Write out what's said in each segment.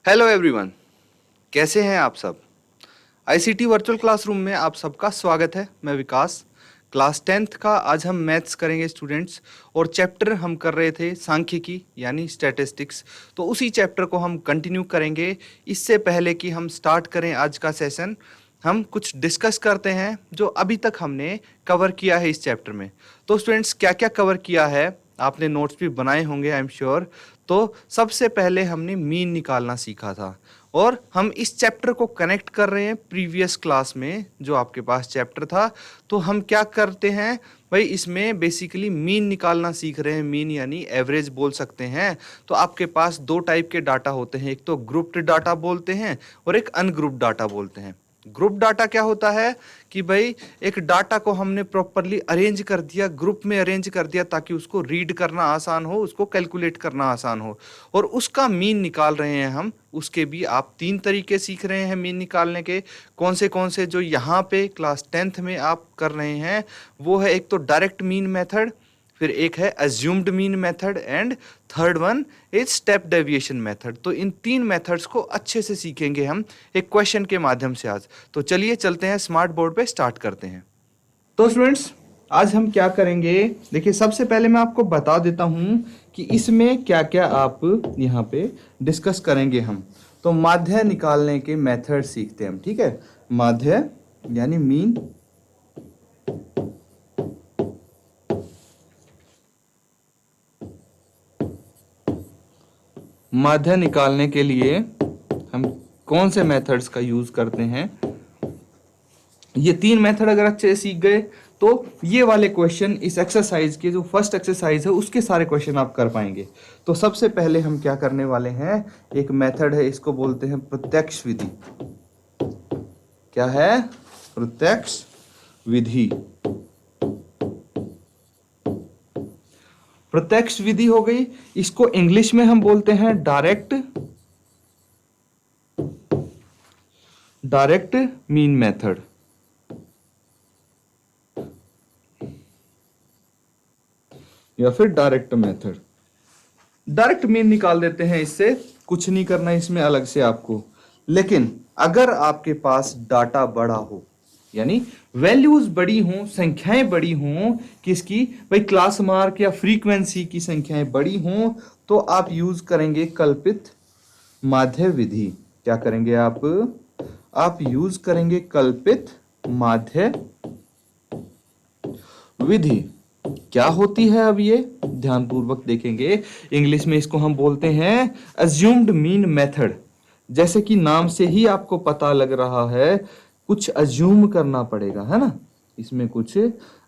Hello everyone, कैसे हैं आप सब। आईसीटी वर्चुअल क्लासरूम में आप सबका स्वागत है। मैं विकास, क्लास 10th का आज हम मैथ्स करेंगे स्टूडेंट्स। और चैप्टर हम कर रहे थे सांख्यिकी यानी स्टैटिस्टिक्स, तो उसी चैप्टर को हम कंटिन्यू करेंगे। इससे पहले कि हम स्टार्ट करें आज का सेशन, हम कुछ डिस्कस करते हैं जो अभी तक हमने कवर किया है इस चैप्टर में। तो स्टूडेंट्स, क्या क्या कवर किया है आपने नोट्स भी बनाए होंगे आई एम श्योर। तो सबसे पहले हमने मीन निकालना सीखा था और हम इस चैप्टर को कनेक्ट कर रहे हैं प्रीवियस क्लास में जो आपके पास चैप्टर था। तो हम क्या करते हैं भाई, इसमें बेसिकली मीन निकालना सीख रहे हैं। मीन यानी एवरेज बोल सकते हैं। तो आपके पास दो टाइप के डाटा होते हैं, एक तो ग्रुप्ड डाटा बोलते हैं और एक अनग्रुप्ड डाटा बोलते हैं। ग्रुप डाटा क्या होता है कि भाई एक डाटा को हमने प्रॉपरली अरेंज कर दिया, ग्रुप में अरेंज कर दिया ताकि उसको रीड करना आसान हो, उसको कैलकुलेट करना आसान हो, और उसका मीन निकाल रहे हैं हम। उसके भी आप तीन तरीके सीख रहे हैं मीन निकालने के। कौन से जो यहाँ पे क्लास 10th में आप कर रहे हैं वो है, एक तो डायरेक्ट मीन मेथड, फिर एक है assumed mean method and third one is step deviation method. तो इन तीन मेथड्स को अच्छे से सीखेंगे हम एक क्वेश्चन के माध्यम से आज। तो चलिए चलते हैं स्मार्ट बोर्ड पे, स्टार्ट करते हैं। तो स्टूडेंट्स, आज हम क्या करेंगे, देखिए सबसे पहले मैं आपको बता देता हूं कि इसमें क्या क्या आप यहाँ पे डिस्कस करेंगे हम। तो माध्य निकालने के मेथड सीखते हैं हम, ठीक है। माध्य यानी मीन, माध्य निकालने के लिए हम कौन से मेथड्स का यूज करते हैं। ये तीन मेथड अगर अच्छे से सीख गए तो ये वाले क्वेश्चन इस एक्सरसाइज के जो फर्स्ट एक्सरसाइज है उसके सारे क्वेश्चन आप कर पाएंगे। तो सबसे पहले हम क्या करने वाले हैं, एक मेथड है, इसको बोलते हैं प्रत्यक्ष विधि। क्या है? प्रत्यक्ष विधि। प्रत्यक्ष विधि हो गई, इसको इंग्लिश में हम बोलते हैं डायरेक्ट मीन मेथड या फिर डायरेक्ट मेथड। डायरेक्ट मीन निकाल देते हैं, इससे कुछ नहीं करना इसमें अलग से आपको। लेकिन अगर आपके पास डाटा बड़ा हो, यानी वैल्यूज बड़ी हों, संख्याएं बड़ी हों, किसकी भाई, क्लास मार्क या फ्रीक्वेंसी की संख्याएं बड़ी हों, तो आप यूज करेंगे कल्पित माध्य विधि। क्या करेंगे आप यूज करेंगे कल्पित माध्य विधि। क्या होती है अब ये ध्यानपूर्वक देखेंगे। इंग्लिश में इसको हम बोलते हैं अज्यूम्ड मीन मेथड। जैसे कि नाम से ही आपको पता लग रहा है, कुछ अज्यूम करना पड़ेगा, है ना। इसमें कुछ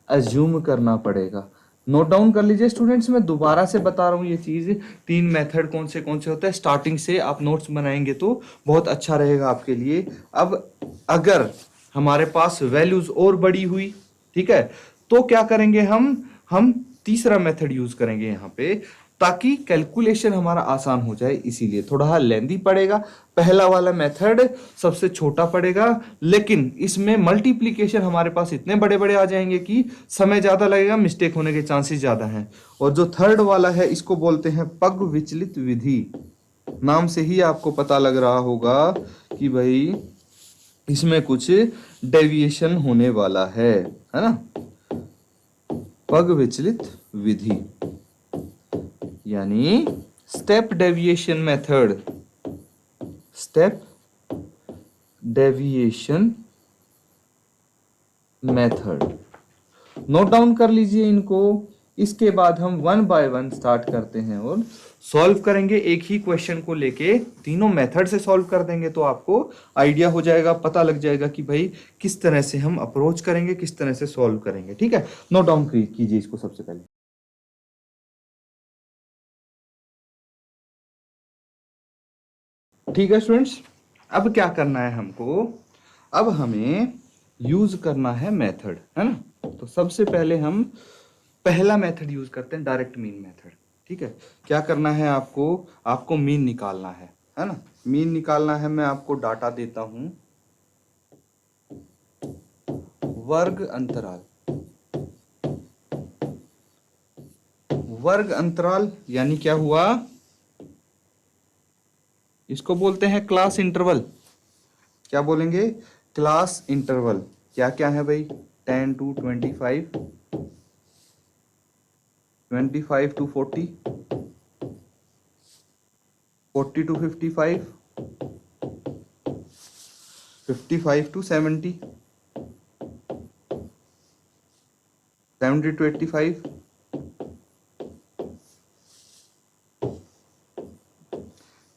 अज्यूम करना पड़ेगा। नोट डाउन कर लीजिए स्टूडेंट्स, मैं दोबारा से बता रहा हूँ ये चीज। तीन मेथड कौन से होते हैं, स्टार्टिंग से आप नोट्स बनाएंगे तो बहुत अच्छा रहेगा आपके लिए। अब अगर हमारे पास वैल्यूज और बड़ी हुई, ठीक है, तो क्या करेंगे हम तीसरा मेथड यूज करेंगे यहाँ पे, ताकि कैलकुलेशन हमारा आसान हो जाए। इसीलिए थोड़ा लेंदी पड़ेगा। पहला वाला मेथड सबसे छोटा पड़ेगा, लेकिन इसमें मल्टीप्लीकेशन हमारे पास इतने बड़े बड़े आ जाएंगे कि समय ज्यादा लगेगा, मिस्टेक होने के चांसेस ज्यादा हैं। और जो थर्ड वाला है, इसको बोलते हैं पग विचलित विधि। नाम से ही आपको पता लग रहा होगा कि भाई इसमें कुछ डेविएशन होने वाला है ना। पग विचलित विधि यानी step deviation method, step deviation method. Note down कर लीजिए इनको। इसके बाद हम वन बाय वन स्टार्ट करते हैं और सॉल्व करेंगे। एक ही क्वेश्चन को लेके तीनों मेथड से सॉल्व कर देंगे तो आपको आइडिया हो जाएगा, पता लग जाएगा कि भाई किस तरह से हम अप्रोच करेंगे, किस तरह से सॉल्व करेंगे। ठीक है, नोट डाउन कीजिए इसको सबसे पहले। ठीक है स्टूडेंट्स, अब क्या करना है हमको, अब हमें यूज करना है मेथड, है ना। तो सबसे पहले हम पहला मेथड यूज करते हैं, डायरेक्ट मीन मेथड। ठीक है, क्या करना है आपको मीन निकालना है ना। मीन निकालना है, मैं आपको डाटा देता हूं, वर्ग अंतराल। वर्ग अंतराल यानी क्या हुआ, इसको बोलते हैं क्लास इंटरवल। क्या बोलेंगे? Class interval. क्या क्या है भाई? 10 to 25, 25 to 40, 40 to 55, 55 to 70, 70 to 85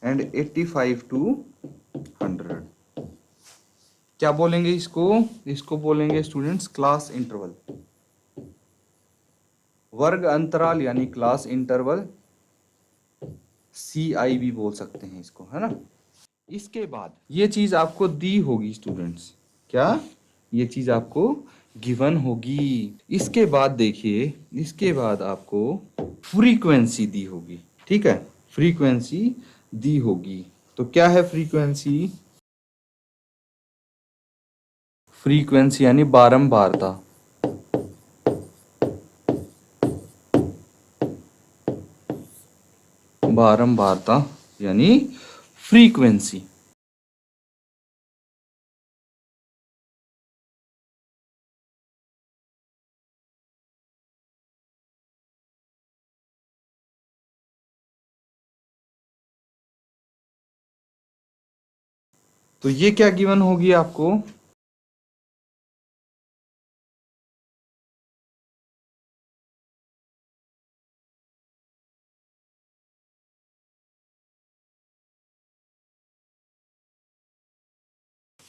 and 85 to 100। क्या बोलेंगे इसको? इसको बोलेंगे स्टूडेंट्स क्लास इंटरवल, वर्ग अंतराल यानी क्लास इंटरवल, CI भी बोल सकते हैं इसको, है ना। इसके बाद ये चीज आपको दी होगी स्टूडेंट्स, क्या? ये चीज आपको गिवन होगी। इसके बाद देखिए, इसके बाद आपको फ्रीक्वेंसी दी होगी, ठीक है, फ्रीक्वेंसी दी होगी। तो क्या है फ्रीक्वेंसी? फ्रीक्वेंसी यानी बारंबारता, बारंबारता यानी फ्रीक्वेंसी। तो ये क्या गिवन होगी आपको?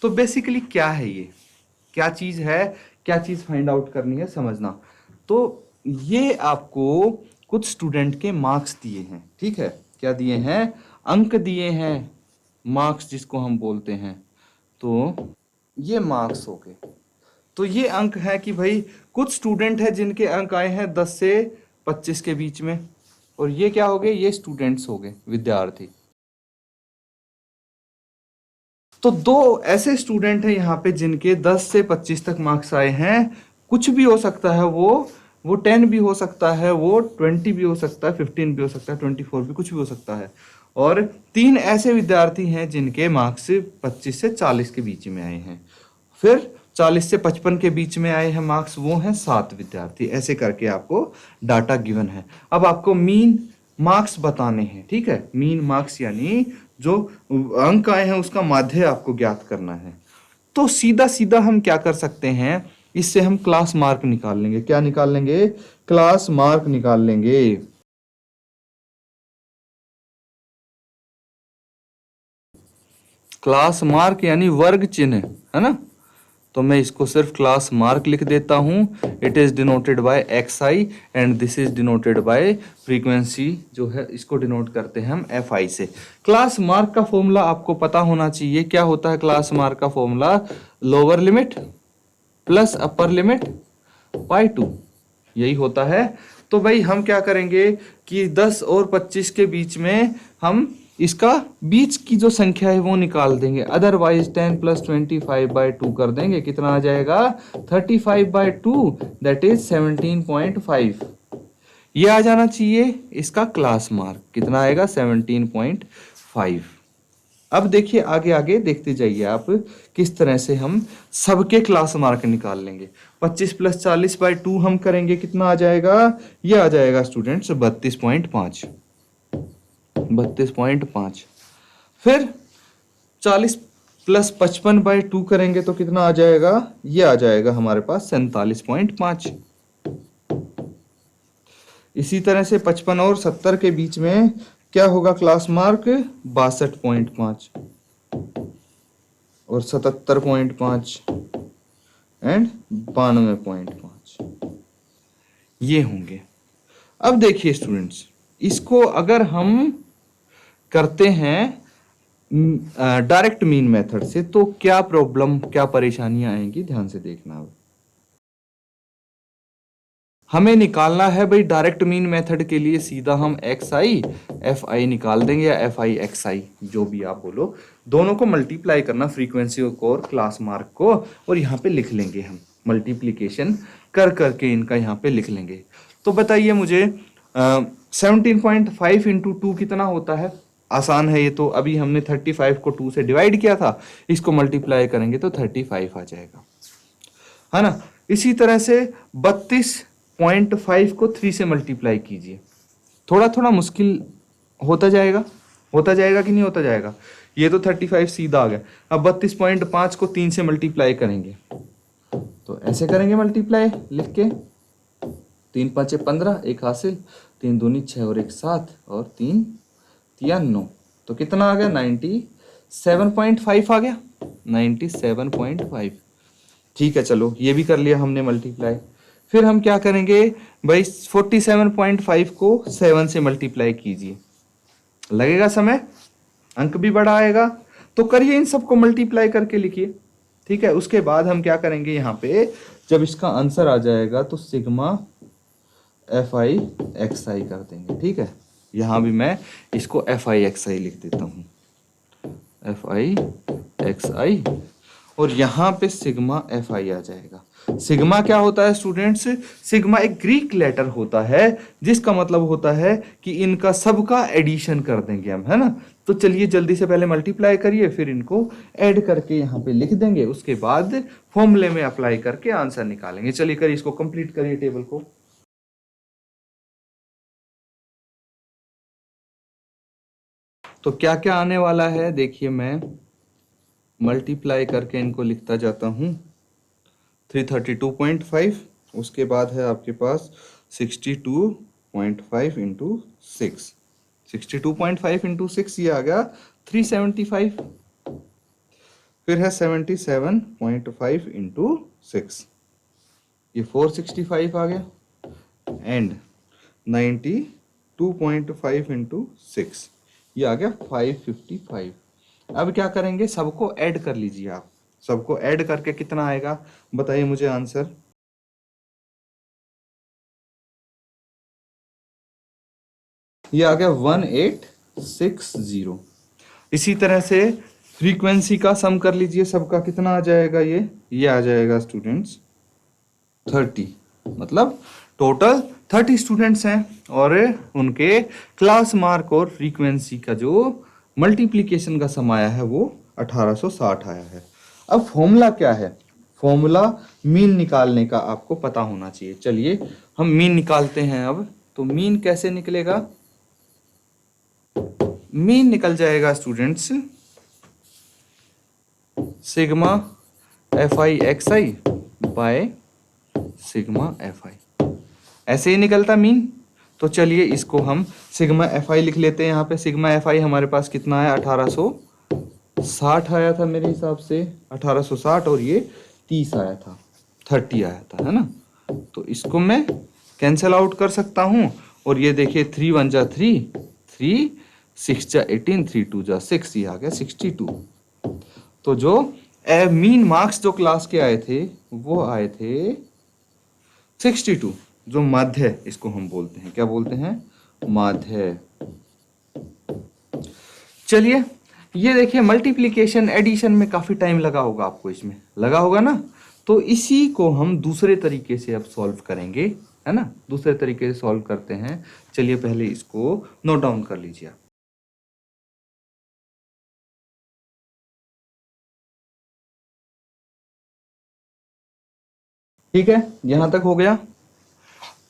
तो बेसिकली क्या है ये, क्या चीज है, क्या चीज फाइंड आउट करनी है, समझना। तो ये आपको कुछ स्टूडेंट के मार्क्स दिए हैं, ठीक है, क्या दिए हैं? अंक दिए हैं, मार्क्स जिसको हम बोलते हैं। तो ये मार्क्स हो गए। तो ये अंक है कि भाई कुछ स्टूडेंट है जिनके अंक आए हैं 10 से 25 के बीच में, और ये क्या हो गए? ये स्टूडेंट्स हो गए, विद्यार्थी। तो दो ऐसे स्टूडेंट हैं यहाँ पे जिनके 10 से 25 तक मार्क्स आए हैं। कुछ भी हो सकता है, वो 10 भी हो सकता है, वो 20 भी हो सकता है, 15 भी हो सकता है, 24 भी, कुछ भी हो सकता है। और तीन ऐसे विद्यार्थी हैं जिनके मार्क्स 25 से 40 के बीच में आए हैं। फिर 40 से 55 के बीच में आए हैं मार्क्स, वो हैं 7 विद्यार्थी। ऐसे करके आपको डाटा गिवन है। अब आपको मीन मार्क्स बताने हैं, ठीक है, मीन मार्क्स यानी जो अंक आए हैं उसका माध्य आपको ज्ञात करना है। तो सीधा सीधा हम क्या कर सकते हैं, इससे हम क्लास मार्क निकाल लेंगे। क्या निकाल लेंगे? क्लास मार्क निकाल लेंगे। क्लास मार्क यानी वर्ग चिन्ह, है ना। तो मैं इसको सिर्फ क्लास मार्क लिख देता हूं। It is denoted by XI and this is denoted by frequency, जो है इसको डिनोट करते हैं हम FI से। क्लास मार्क का फॉर्मूला आपको पता होना चाहिए। क्या होता है क्लास मार्क का formula? Lower limit plus upper limit by 2, यही होता है। तो भाई हम क्या करेंगे कि 10 और 25 के बीच में हम इसका बीच की जो संख्या है वो निकाल देंगे। अदरवाइज 10 + 25/2 कर देंगे। कितना आ जाएगा? 35/2, दैट इज 17.5। ये आ जाना चाहिए इसका क्लास मार्क। कितना आएगा? 17.5। अब देखिए आगे आगे देखते जाइए आप किस तरह से हम सबके क्लास मार्क निकाल लेंगे। 25 + 40/2 हम करेंगे, कितना आ जाएगा? ये आ जाएगा स्टूडेंट्स 32.5, 32.5। फिर 40 + 55/2 करेंगे तो कितना आ जाएगा? ये आ जाएगा हमारे पास 47.5। इसी तरह से 55 और 70 के बीच में क्या होगा क्लास मार्क? 62.5 और 77.5 एंड 92.5, ये होंगे। अब देखिए स्टूडेंट्स, इसको अगर हम करते हैं डायरेक्ट मीन मेथड से तो क्या प्रॉब्लम, क्या परेशानियां आएंगी, ध्यान से देखना। अब हमें निकालना है भाई डायरेक्ट मीन मेथड के लिए सीधा हम XI FI निकाल देंगे, या FI XI, जो भी आप बोलो। दोनों को मल्टीप्लाई करना, फ्रीक्वेंसी को और क्लास मार्क को, और यहाँ पे लिख लेंगे हम मल्टीप्लीकेशन कर करके इनका यहाँ पे लिख लेंगे। तो बताइए मुझे 17.5 × 2 कितना होता है? आसान है ये तो। अभी हमने 35 को 2 से डिवाइड किया था, इसको मल्टीप्लाई करेंगे तो 35 आ जाएगा, है ना। इसी तरह से 32.5 को 3 से मल्टीप्लाई कीजिए। थोड़ा थोड़ा मुश्किल होता जाएगा कि नहीं होता जाएगा। ये तो 35 सीधा आ गया। अब 32.5 को 3 से मल्टीप्लाई करेंगे तो ऐसे करेंगे मल्टीप्लाई लिख के, 3 5 15, एक हासिल, 3 दूनी 6 और 1 7 और 3 3 9, तो कितना आ गया 97.5 आ गया, 97.5। ठीक है, चलो ये भी कर लिया हमने मल्टीप्लाई। फिर हम क्या करेंगे भाई, 47.5 को 7 से मल्टीप्लाई कीजिए, लगेगा समय, अंक भी बड़ा आएगा। तो करिए, इन सबको मल्टीप्लाई करके लिखिए, ठीक है। उसके बाद हम क्या करेंगे, यहाँ पे जब इसका आंसर आ जाएगा तो सिग्मा FI XI कर देंगे, ठीक है। यहाँ भी मैं इसको FI XI लिख देता हूँ, FI XI, और यहाँ पे सिग्मा FI आ जाएगा। सिग्मा क्या होता है स्टूडेंट्स, सिग्मा एक ग्रीक लेटर होता है जिसका मतलब होता है कि इनका सबका एडिशन कर देंगे हम, है ना। तो चलिए जल्दी से पहले मल्टीप्लाई करिए, फिर इनको ऐड करके यहाँ पे लिख देंगे, उसके बाद फॉर्मूले में अप्लाई करके आंसर निकालेंगे। चलिए करिए, इसको कंप्लीट करिए टेबल को। तो क्या क्या आने वाला है देखिए, मैं मल्टीप्लाई करके इनको लिखता जाता हूँ। 332.5, उसके बाद है आपके पास 62.5 इंटू 6, 62.5 इंटू 6 ये आ गया 375। फिर है 77.5 इंटू 6, ये 465 आ गया, एंड 92.5 इंटू 6 ये आ गया 555। अब क्या करेंगे, सबको ऐड कर लीजिए आप, सबको ऐड करके कितना आएगा बताइए मुझे आंसर। ये आ गया 1860। इसी तरह से फ्रीक्वेंसी का सम कर लीजिए, सबका कितना आ जाएगा, ये आ जाएगा स्टूडेंट्स 30, मतलब टोटल 30 स्टूडेंट्स हैं और उनके क्लास मार्क और फ्रीक्वेंसी का जो मल्टीप्लिकेशन का सम आया है वो 1860 आया है। अब फॉर्मूला क्या है, फॉर्मूला मीन निकालने का आपको पता होना चाहिए। चलिए हम मीन निकालते हैं। अब तो मीन कैसे निकलेगा, मीन निकल जाएगा students sigma FI XI by sigma FI, ऐसे ही निकलता मीन। तो चलिए इसको हम सिग्मा FI लिख लेते हैं। यहाँ पे सिग्मा FI हमारे पास कितना है, 1860 आया था मेरे हिसाब से, 1860, और ये 30 आया था, 30 आया था, है ना। तो इसको मैं कैंसिल आउट कर सकता हूँ, और ये देखिए 3 1 जा 3, 3 6 जा 18, 3 2 जा 6, ये आ गया 62। तो जो मीन मार्क्स जो क्लास के आए थे वो आए थे 62, जो माध्य इसको हम बोलते हैं, क्या बोलते हैं, माध्य। चलिए ये देखिए, मल्टीप्लिकेशन एडिशन में काफी टाइम लगा होगा आपको, इसमें लगा होगा ना। तो इसी को हम दूसरे तरीके से अब सॉल्व करेंगे, है ना, दूसरे तरीके से सॉल्व करते हैं। चलिए पहले इसको नोट डाउन कर लीजिए आप। ठीक है, यहां तक हो गया।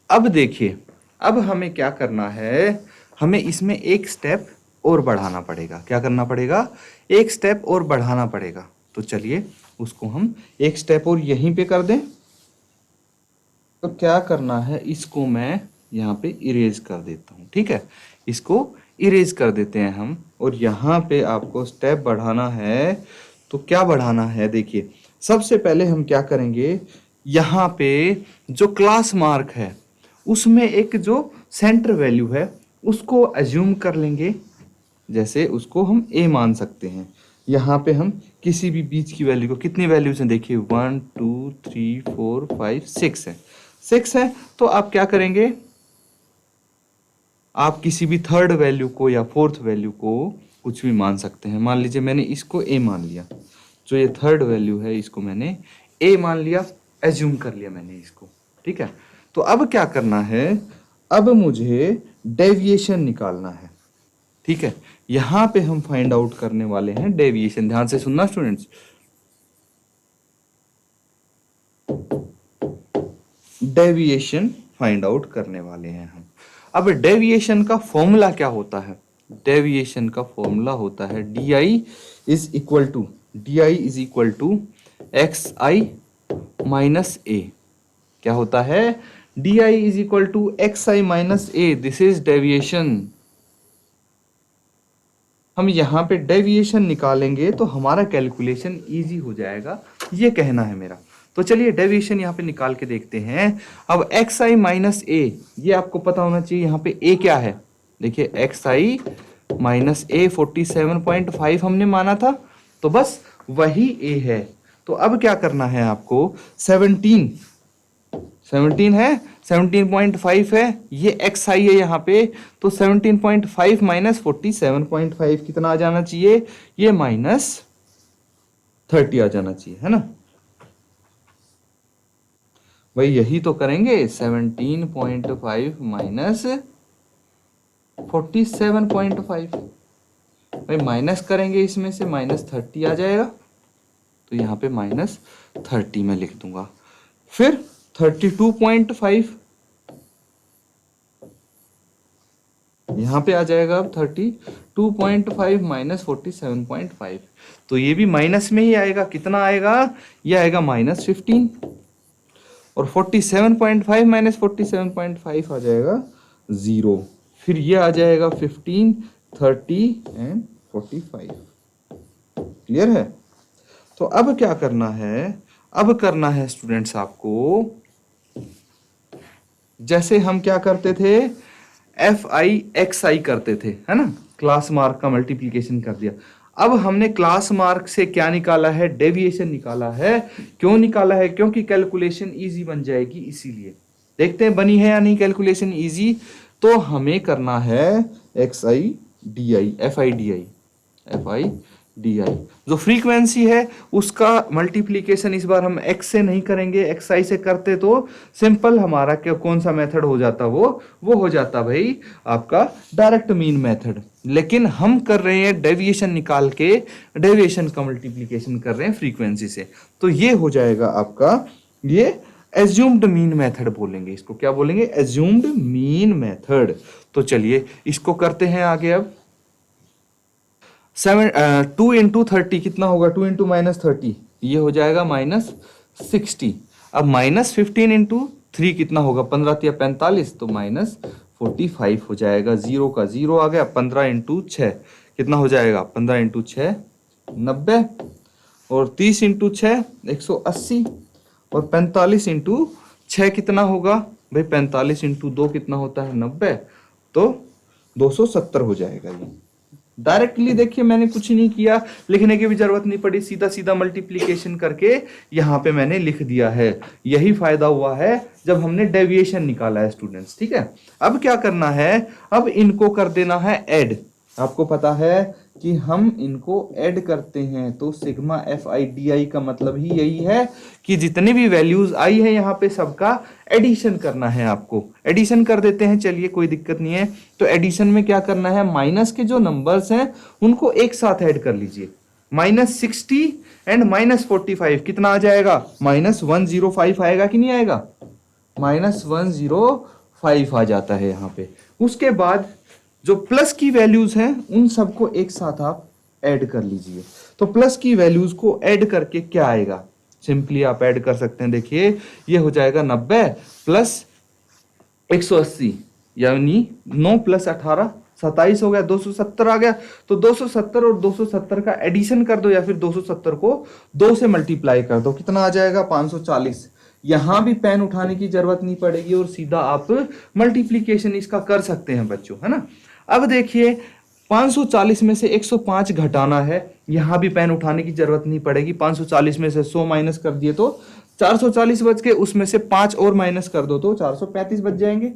अब देखिए, अब हमें क्या करना है, हमें इसमें एक स्टेप और बढ़ाना पड़ेगा। क्या करना पड़ेगा, एक स्टेप और बढ़ाना पड़ेगा। तो चलिए उसको हम एक स्टेप और यहीं पे कर दें। तो क्या करना है, इसको मैं यहाँ पे इरेज कर देता हूँ, ठीक है, इसको इरेज कर देते हैं हम। और यहाँ पे आपको स्टेप बढ़ाना है। तो क्या बढ़ाना है, देखिए सबसे पहले हम क्या करेंगे, यहाँ पे जो क्लास मार्क है उसमें एक जो सेंटर वैल्यू है उसको एज्यूम कर लेंगे, जैसे उसको हम A मान सकते हैं। यहाँ पे हम किसी भी बीच की वैल्यू को, कितनी वैल्यूज हैं देखिए, 1 2 3 4 5 6 है, 6 है। तो आप क्या करेंगे, आप किसी भी थर्ड वैल्यू को या फोर्थ वैल्यू को कुछ भी मान सकते हैं। मान लीजिए मैंने इसको A मान लिया, जो ये थर्ड वैल्यू है इसको मैंने A मान लिया, एज्यूम कर लिया मैंने इसको, ठीक है। तो अब क्या करना है, अब मुझे डेविएशन निकालना है, ठीक है। यहां पे हम फाइंड आउट करने वाले हैं डेविएशन। ध्यान से सुनना स्टूडेंट्स, डेविएशन फाइंड आउट करने वाले हैं हम। अब डेविएशन का फॉर्मूला क्या होता है? डेविएशन का फॉर्मूला होता है DI is equal to XI minus A। क्या होता है? DI is equal to XI minus A। This is deviation. हम यहां पे डेविएशन निकालेंगे तो हमारा कैलकुलेशन इजी हो जाएगा, ये कहना है मेरा। तो चलिए डेविएशन यहाँ पे निकाल के देखते हैं। अब XI माइनस A, ये आपको पता होना चाहिए। यहाँ पे A क्या है? देखिए XI माइनस A 47.5 हमने माना था, तो बस वही A है। तो अब क्या करना है आपको? 17 है, 17.5 है, ये XI है यहाँ पे, तो 17.5 माइनस 47.5 कितना आ जाना चाहिए? ये माइनस 30 आ जाना चाहिए, है ना? भाई यही तो करेंगे, 17.5 माइनस 47.5। भाई माइनस करेंगे, इसमें से माइनस 30 आ जाएगा, तो यहाँ पे माइनस 30 में लिख दूंगा। फिर 32.5 यहाँ पे आ जाएगा। अब 32.5 माइनस 47.5, तो ये भी माइनस में ही आएगा। कितना आएगा? ये आएगा माइनस 15, और 47.5 माइनस 47.5 आ जाएगा 0। फिर ये आ जाएगा 15, 30 एंड 45। क्लियर है? तो अब क्या करना है? अब करना है स्टूडेंट्स आपको, जैसे हम क्या करते थे, FI करते थे, है ना? क्लास मार्क का मल्टीप्लीकेशन कर दिया। अब हमने क्लास मार्क से क्या निकाला है? डेविएशन निकाला है। क्यों निकाला है? क्योंकि कैलकुलेशन इजी बन जाएगी, इसीलिए। देखते हैं बनी है या नहीं कैलकुलेशन इजी। तो हमें करना है FI DI। जो फ्रीक्वेंसी है उसका मल्टीप्लीकेशन इस बार हम x से नहीं करेंगे, XI से करते तो सिंपल हमारा क्या कौन सा मेथड हो जाता? वो हो जाता भाई आपका डायरेक्ट मीन मेथड। लेकिन हम कर रहे हैं डेविएशन निकाल के, डेविएशन का मल्टीप्लीकेशन कर रहे हैं फ्रीक्वेंसी से, तो ये हो जाएगा आपका, ये एज्यूम्ड मीन मेथड बोलेंगे इसको। क्या बोलेंगे? Assumed mean method. तो चलिए इसको करते हैं आगे। अब 2 इंटू 30 कितना होगा? 2 इंटू माइनस 30, ये हो जाएगा माइनस 60। अब माइनस 15 इंटू 3 कितना होगा? 15 या 45, तो माइनस 45 हो जाएगा। 0 का 0 आ गया। 15 इंटू 6 कितना हो जाएगा? 15 इंटू 6 90, और 30 इंटू 6 180, और 45 इंटू 6 कितना होगा? भाई 45 इंटू 2 कितना होता है? 90, तो 270 हो जाएगा। ये डायरेक्टली देखिए मैंने कुछ नहीं किया, लिखने की भी जरूरत नहीं पड़ी, सीधा सीधा मल्टीप्लीकेशन करके यहां पे मैंने लिख दिया है। यही फायदा हुआ है जब हमने डेविएशन निकाला है स्टूडेंट्स। ठीक है, अब क्या करना है? अब इनको कर देना है ऐड। आपको पता है कि हम इनको ऐड करते हैं तो सिग्मा FI/DI का मतलब ही यही है कि जितनी भी वैल्यूज आई है यहाँ पे सबका एडिशन करना है। आपको एडिशन कर देते हैं, चलिए कोई दिक्कत नहीं है। तो एडिशन में क्या करना है? माइनस के जो नंबर्स हैं उनको एक साथ ऐड कर लीजिए। माइनस 60 एंड माइनस 45 कितना आ जाएगा? माइनस 105 आएगा कि नहीं आएगा? माइनस 105 आ जाता है यहाँ पे। उसके बाद जो प्लस की वैल्यूज हैं उन सबको एक साथ आप ऐड कर लीजिए। तो प्लस की वैल्यूज को ऐड करके क्या आएगा? सिंपली आप ऐड कर सकते हैं। देखिए ये हो जाएगा 90 प्लस 180, यानी 9 प्लस 18 27 हो गया, 270 आ गया। तो 270 और 270 का एडिशन कर दो, या फिर 270 को 2 से मल्टीप्लाई कर दो, कितना आ जाएगा? 540। यहां भी पेन उठाने की जरूरत नहीं पड़ेगी और सीधा आप मल्टीप्लीकेशन इसका कर सकते हैं बच्चों, है ना? अब देखिए 540 में से 105 घटाना है, यहां भी पेन उठाने की जरूरत नहीं पड़ेगी। 540 में से 100 माइनस कर दिए तो 440 बच के, उसमें से 5 और माइनस कर दो तो 435 बच जाएंगे।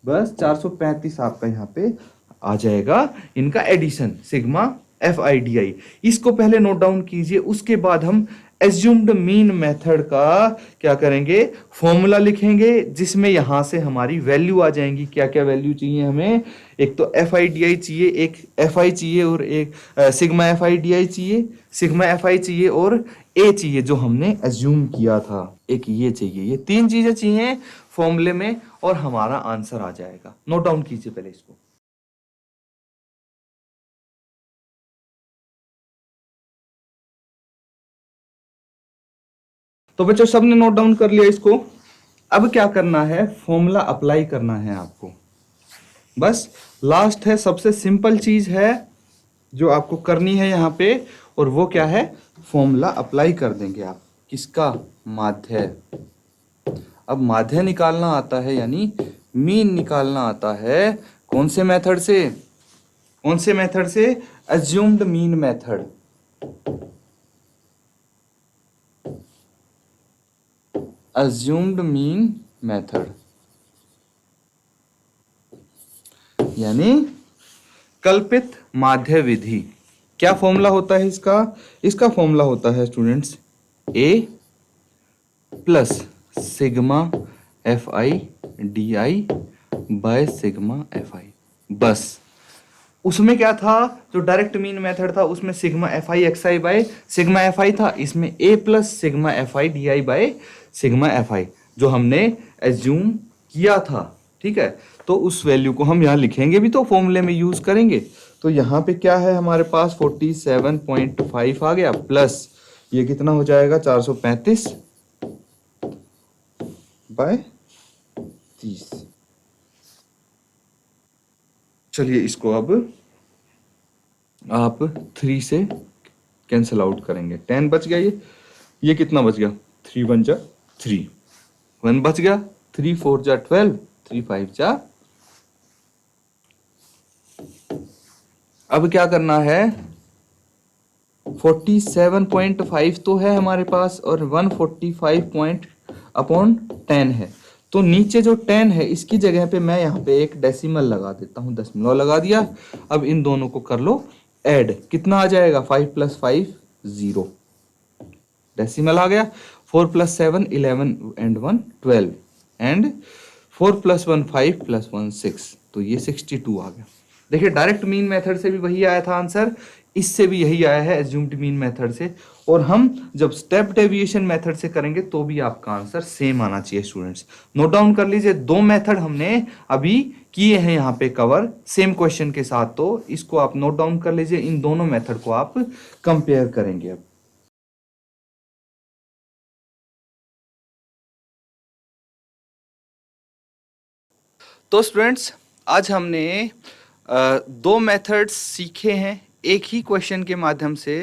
बस 435 आपका यहाँ पे आ जाएगा इनका एडिशन, सिग्मा FI/DI। इसको पहले नोट डाउन कीजिए, उसके बाद हम एज्यूम्ड मीन मेथड का क्या करेंगे, फॉर्मूला लिखेंगे, जिसमें यहां से हमारी वैल्यू आ जाएंगी। क्या क्या वैल्यू चाहिए हमें, एक तो एफ आई डी आई चाहिए, एक एफ आई चाहिए, और एक सिग्मा एफ आई डी आई चाहिए, सिग्मा एफ आई चाहिए, और ए चाहिए जो हमने एज्यूम किया था, एक ये चाहिए। ये तीन चीजें चाहिए फॉर्मूले में और हमारा आंसर आ जाएगा। नोट डाउन कीजिए पहले इसको। तो बच्चों सबने नोट डाउन कर लिया इसको। अब क्या करना है, फॉर्मूला अप्लाई करना है आपको। बस लास्ट है, सबसे सिंपल चीज है जो आपको करनी है यहां पे, और वो क्या है, फॉर्मूला अप्लाई कर देंगे आप। किसका, माध्य। अब माध्य निकालना आता है, यानी मीन निकालना आता है, कौन से मेथड से, कौन से मेथड से, assumed mean method. Assumed mean method यानी कल्पित माध्य विधि। क्या फॉर्मूला होता है इसका, इसका फॉर्मूला होता है students A plus sigma F I D I by sigma F आई। बस उसमें क्या था, जो डायरेक्ट मीन मेथड था उसमें sigma F I X I by sigma F I था, इसमें A plus sigma F I D I by sigma F I जो हमने एज्यूम किया था। ठीक है, तो उस वैल्यू को हम यहाँ लिखेंगे भी तो फॉर्मूले में यूज करेंगे। तो यहाँ पे क्या है हमारे पास 47.5 आ गया, प्लस ये कितना हो जाएगा 435 बाय 30। चलिए इसको अब आप 3 से कैंसिल आउट करेंगे, 10 बच गया, ये कितना बच गया, 3 1 जा 3, 1 बच गया, 3 4 जा 12, 3 5 जा। अब क्या करना है, 47.5 तो है हमारे पास और 145 पॉइंट अपॉन 10 है, तो नीचे जो 10 है इसकी जगह पे मैं यहाँ पे एक डेसिमल लगा देता हूँ, दशमलव लगा दिया। अब इन दोनों को कर लो ऐड, कितना आ जाएगा 5 + 5 0, डेसिमल आ गया। 4 + 7 11 and 1 12 एंड 4 + 1 5 + 1 6, तो ये 62 आ गया। देखिए डायरेक्ट मीन मेथड से भी वही आया था आंसर, इससे भी यही आया है एज्यूम्ड मीन मेथड से, और हम जब स्टेप डेविएशन मेथड से करेंगे तो भी आपका आंसर सेम आना चाहिए स्टूडेंट्स। नोट डाउन कर लीजिए, दो मेथड हमने अभी किए हैं यहाँ पे कवर सेम क्वेश्चन के साथ, तो इसको आप नोट डाउन कर लीजिए, इन दोनों मेथड को आप कंपेयर करेंगे अब। तो स्टूडेंट्स आज हमने दो मेथड्स सीखे हैं एक ही क्वेश्चन के माध्यम से।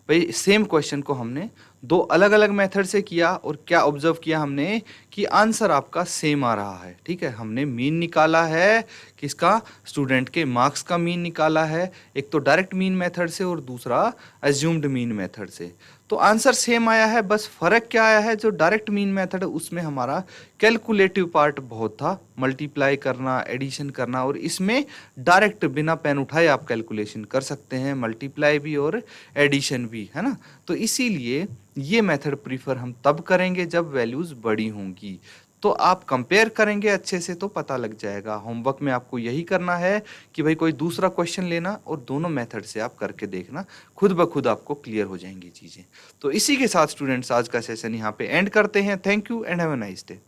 भाई सेम क्वेश्चन को हमने दो अलग अलग मेथड से किया और क्या ऑब्जर्व किया हमने कि आंसर आपका सेम आ रहा है। ठीक है, हमने मीन निकाला है, किसका, स्टूडेंट के मार्क्स का मीन निकाला है, एक तो डायरेक्ट मीन मेथड से और दूसरा एज्यूम्ड मीन मेथड से, तो आंसर सेम आया है। बस फर्क क्या आया है, जो डायरेक्ट मीन मेथड है उसमें हमारा कैलकुलेटिव पार्ट बहुत था, मल्टीप्लाई करना, एडिशन करना, और इसमें डायरेक्ट बिना पेन उठाए आप कैलकुलेशन कर सकते हैं, मल्टीप्लाई भी और एडिशन भी, है ना। तो इसीलिए ये मेथड प्रीफर हम तब करेंगे जब वैल्यूज बड़ी होंगी। तो आप कंपेयर करेंगे अच्छे से तो पता लग जाएगा। होमवर्क में आपको यही करना है कि भाई कोई दूसरा क्वेश्चन लेना और दोनों मेथड से आप करके देखना, खुद ब खुद आपको क्लियर हो जाएंगी चीज़ें। तो इसी के साथ स्टूडेंट्स आज का सेशन यहाँ पे एंड करते हैं। Thank you and have a nice day.